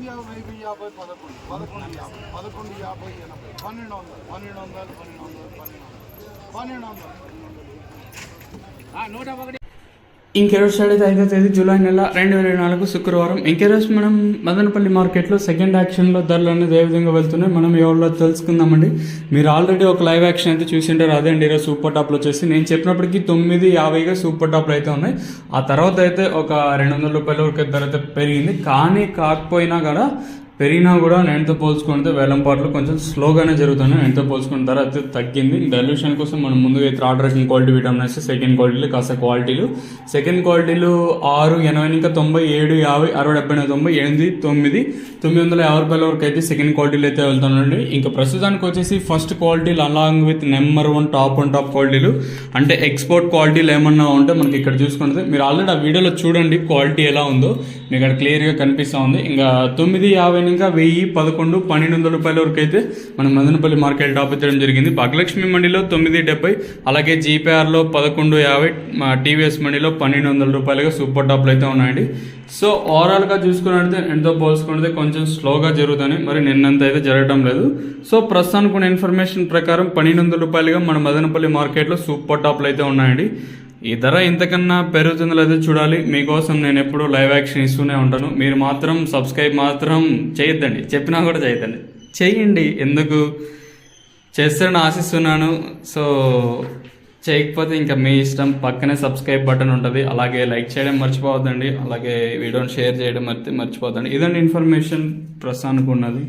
1050, 1150, 1150, 1200. ఇంకెరోజు side అయితే 5వ తేదీ జూలై నెల 2024 శుక్రవారం. ఇంకెరోజు మనం మదనపల్లి మార్కెట్లో సెకండ్ యాక్షన్లో ధరలు అనేది ఏ విధంగా వెళ్తున్నాయి మనం ఎవరిలో తెలుసుకుందామండి. మీరు ఆల్రెడీ ఒక లైవ్ యాక్షన్ అయితే చూసింటారు. అదే అండి ఈరోజు సూపర్ టాప్లో వచ్చేసి నేను చెప్పినప్పటికీ 950గా సూపర్ టాప్లు అయితే ఉన్నాయి. ఆ తర్వాత అయితే ఒక 200 రూపాయల వరకు ధర అయితే పెరిగింది. కానీ కాకపోయినా కూడా పెరిగినా కూడా నేనుతో పోల్చుకుంటే వేలంపాట్లు కొంచెం స్లోగానే జరుగుతున్నాయి. నేనుతో పోల్చుకున్న ధర అయితే తగ్గింది. డైల్యూషన్ కోసం మనం ముందుగా అయితే ఆర్డర్ రకం క్వాలిటీ విటమిన్స్ సెకండ్ క్వాలిటీలు కాస్త క్వాలిటీలు సెకండ్ క్వాలిటీలు 6, 80, ఇంకా 90, 7, 50, 60, 70, 90, 8, 950 రూపాయల వరకు అయితే సెకండ్ క్వాలిటీలు అయితే వెళ్తానండి. ఇంకా ప్రస్తుతానికి వచ్చేసి ఫస్ట్ క్వాలిటీలు అలాంగ్ విత్ నెంబర్ 1 టాప్ క్వాలిటీలు అంటే ఎక్స్పోర్ట్ క్వాలిటీలు ఏమన్నా ఉంటే మనకి ఇక్కడ చూసుకుంటే మీరు ఆల్రెడీ ఆ వీడియోలో చూడండి క్వాలిటీ ఎలా ఉందో మీకు అక్కడ క్లియర్గా కనిపిస్తూ ఉంది. ఇంకా 950 ఇంకా 1000, 11, 1200 రూపాయల వరకు అయితే మనం మదనపల్లి మార్కెట్ టాప్ ఎత్తడం జరిగింది. భాగ్యలక్ష్మి మండిలో 970, అలాగే జీపీఆర్లో 1150, టీవీఎస్ మండిలో 1200 రూపాయలుగా సూపర్ టాప్లు అయితే ఉన్నాయండి. సో ఓవరాల్గా చూసుకున్నట్లయితే ఎంతో పోల్చుకుంటే కొంచెం స్లోగా జరుగుతుంది. మరి నిన్నంత అయితే జరగడం లేదు. సో ప్రస్తుతానికి ఉన్న ఇన్ఫర్మేషన్ ప్రకారం 1200 రూపాయలుగా మన మదనపల్లి మార్కెట్లో సూపర్ టాప్లు అయితే ఉన్నాయండి. ఈ ధర ఇంతకన్నా పెరుగుతుందో లేదో చూడాలి. మీకోసం నేను ఎప్పుడూ లైవ్ యాక్షన్ ఇస్తూనే ఉంటాను. మీరు మాత్రం సబ్స్క్రైబ్ మాత్రం చేయొద్దండి, చెప్పినా కూడా చేయొద్దండి, చేయండి. ఎందుకు చేస్తారని ఆశిస్తున్నాను. సో చేయకపోతే ఇంకా మీ ఇష్టం. పక్కనే సబ్స్క్రైబ్ బటన్ ఉంటుంది, అలాగే లైక్ చేయడం మర్చిపోవద్దండి, అలాగే వీడియోని షేర్ చేయడం మర్చిపోవద్దండి. ఇదండి ఇన్ఫర్మేషన్ ప్రస్తుతానికి ఉన్నది.